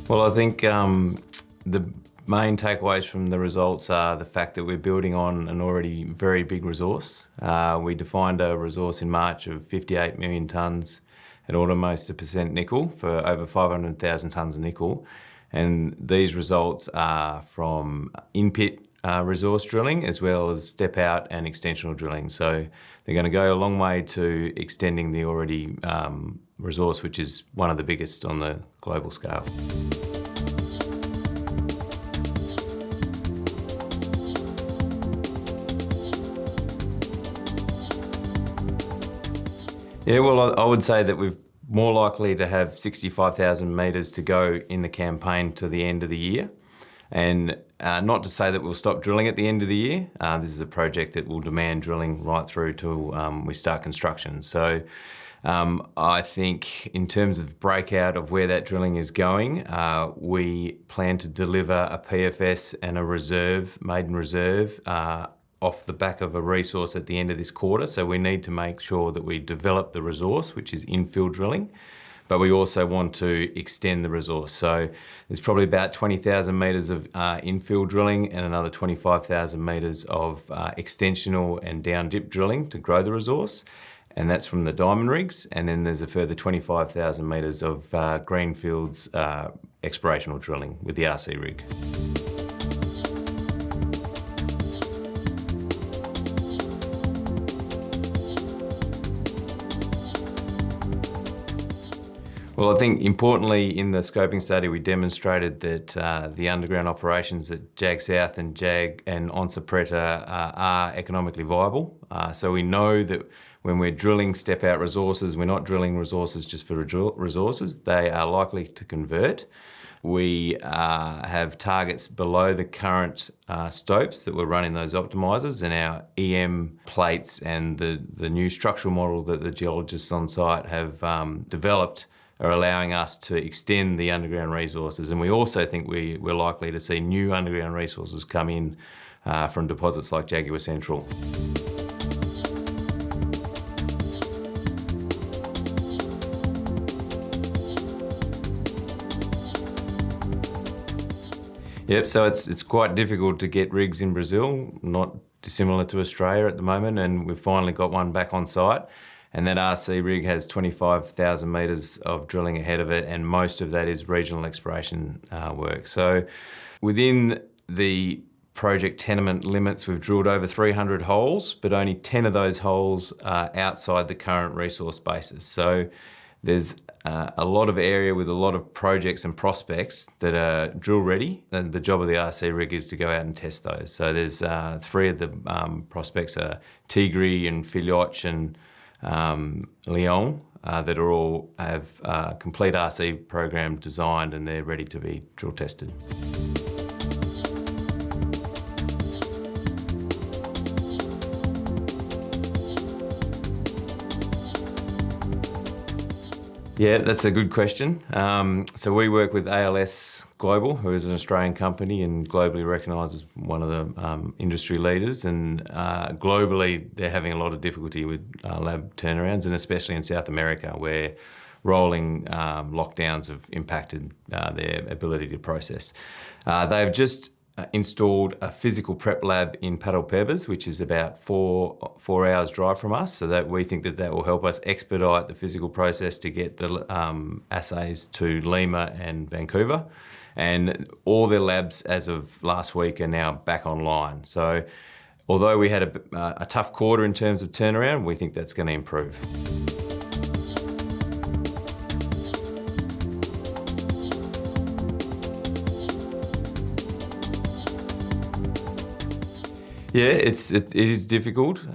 Well, I think the main takeaways from the results are the fact that we're building on an already very big resource. We defined a resource in March of 58 million tonnes at almost 1% nickel for over 500,000 tonnes of nickel. And these results are from in-pit resource drilling as well as step-out and extensional drilling. So they're going to go a long way to extending the already resource, which is one of the biggest on the global scale. Yeah, well, I would say that we're more likely to have 65,000 metres to go in the campaign to the end of the year. And not to say that we'll stop drilling at the end of the year. This is a project that will demand drilling right through till we start construction. So I think in terms of breakout of where that drilling is going, we plan to deliver a PFS and a reserve, maiden reserve, off the back of a resource at the end of this quarter. So we need to make sure that we develop the resource, which is infill drilling, but we also want to extend the resource. So there's probably about 20,000 metres of infill drilling and another 25,000 metres of extensional and down dip drilling to grow the resource. And that's from the diamond rigs. And then there's a further 25,000 metres of greenfields explorational drilling with the RC rig. Well, I think importantly in the scoping study we demonstrated that the underground operations at Jag South and Jag and Onça Preta are economically viable. So we know that when we're drilling step-out resources, we're not drilling resources just for resources, they are likely to convert. We have targets below the current stopes that we're running those optimizers, and our EM plates and the new structural model that the geologists on site have developed are allowing us to extend the underground resources. And we also think we're likely to see new underground resources come in from deposits like Jaguar Central. Yep, so it's quite difficult to get rigs in Brazil, not dissimilar to Australia at the moment, and we've finally got one back on site. And that RC rig has 25,000 metres of drilling ahead of it, and most of that is regional exploration work. So within the project tenement limits, we've drilled over 300 holes, but only 10 of those holes are outside the current resource bases. So there's a lot of area with a lot of projects and prospects that are drill ready, and the job of the RC rig is to go out and test those. So there's 3 of the prospects are Tigre and Filhote and Leon that are all have a complete RC program designed, and they're ready to be drill tested. Yeah, that's a good question. So we work with ALS Global, who is an Australian company and globally recognised as one of the industry leaders. And globally, they're having a lot of difficulty with lab turnarounds, and especially in South America, where rolling lockdowns have impacted their ability to process. They've just installed a physical prep lab in Parauapebas, which is about four hours drive from us, so that we think that will help us expedite the physical process to get the assays to Lima and Vancouver. And all their labs as of last week are now back online. So although we had a tough quarter in terms of turnaround, we think that's going to improve. Yeah, it is difficult.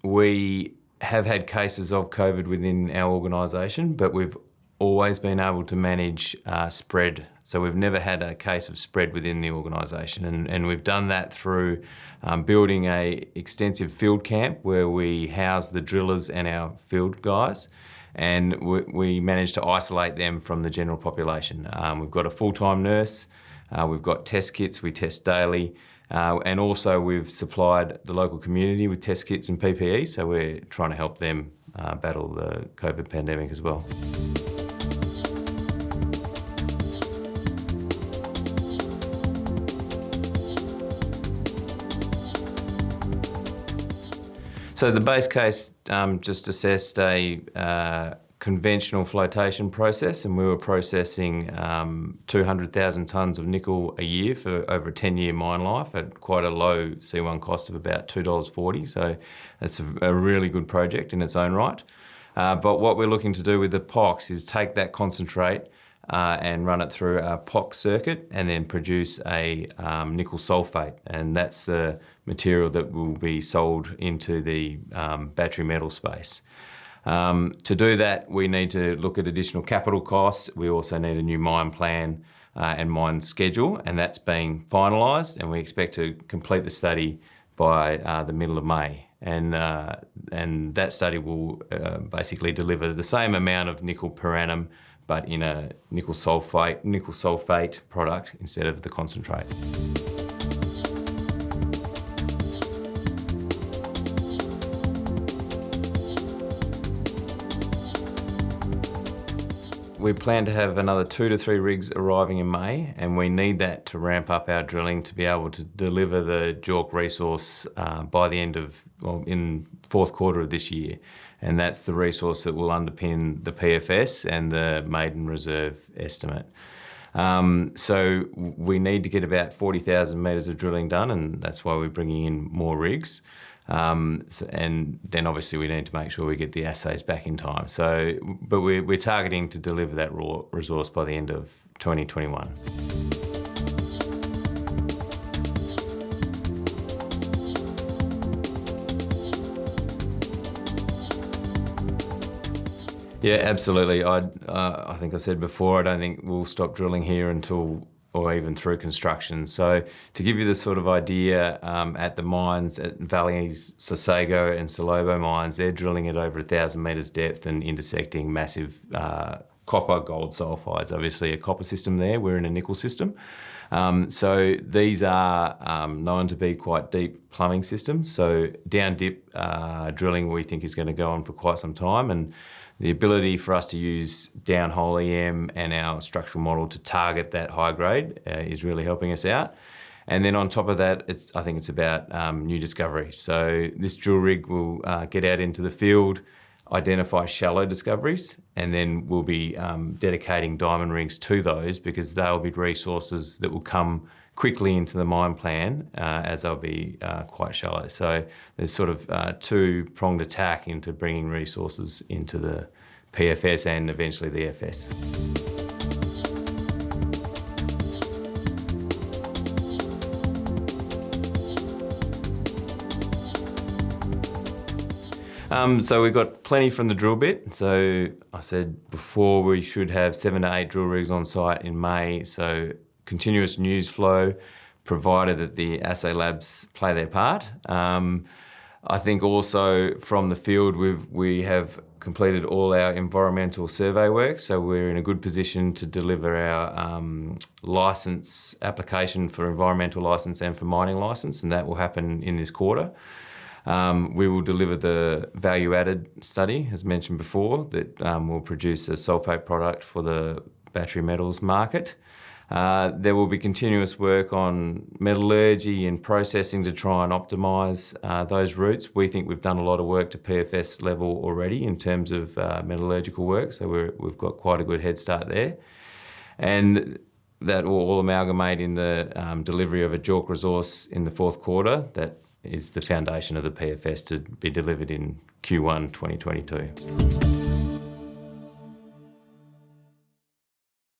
We have had cases of COVID within our organisation, but we've always been able to manage spread. So we've never had a case of spread within the organisation, and we've done that through building a extensive field camp where we house the drillers and our field guys, and we managed to isolate them from the general population. We've got a full-time nurse, we've got test kits, we test daily, and also we've supplied the local community with test kits and PPE, so we're trying to help them battle the COVID pandemic as well. So the base case just assessed a conventional flotation process, and we were processing 200,000 tonnes of nickel a year for over a 10-year mine life at quite a low C1 cost of about $2.40. So it's a really good project in its own right. But what we're looking to do with the POX is take that concentrate and run it through a POX circuit and then produce a nickel sulfate. And that's the material that will be sold into the battery metal space. To do that, we need to look at additional capital costs. We also need a new mine plan and mine schedule, and that's being finalised, and we expect to complete the study by the middle of May. And that study will basically deliver the same amount of nickel per annum, but in a nickel sulfate product instead of the concentrate. We plan to have another 2 to 3 rigs arriving in May, and we need that to ramp up our drilling to be able to deliver the JORC resource by the end of, in fourth quarter of this year. And that's the resource that will underpin the PFS and the maiden reserve estimate. So we need to get about 40,000 metres of drilling done, and that's why we're bringing in more rigs. And then obviously we need to make sure we get the assays back in time. But we're targeting to deliver that raw resource by the end of 2021. Yeah, absolutely. I think I said before, I don't think we'll stop drilling here until or even through construction. So to give you the sort of idea, at the mines at Valley's Sosago and Salobo mines, they're drilling at over 1,000 metres depth and intersecting massive copper gold sulfides. Obviously a copper system there, we're in a nickel system. So these are known to be quite deep plumbing systems. So down dip drilling we think is going to go on for quite some time, and the ability for us to use downhole EM and our structural model to target that high grade is really helping us out. And then on top of that, I think it's about new discoveries. So this drill rig will get out into the field, identify shallow discoveries, and then we'll be dedicating diamond rigs to those because they'll be resources that will come quickly into the mine plan as they'll be quite shallow. So there's sort of two-pronged attack into bringing resources into the PFS and eventually the FS. So we've got plenty from the drill bit. So I said before we should have 7 to 8 drill rigs on site in May. So continuous news flow, provided that the assay labs play their part. I think also from the field we have completed all our environmental survey work, so we're in a good position to deliver our licence application for environmental licence and for mining licence, and that will happen in this quarter. We will deliver the value-added study, as mentioned before, that will produce a sulfate product for the battery metals market. There will be continuous work on metallurgy and processing to try and optimise those routes. We think we've done a lot of work to PFS level already in terms of metallurgical work, so we've got quite a good head start there. And that will all amalgamate in the delivery of a JORC resource in the fourth quarter. That is the foundation of the PFS to be delivered in Q1 2022.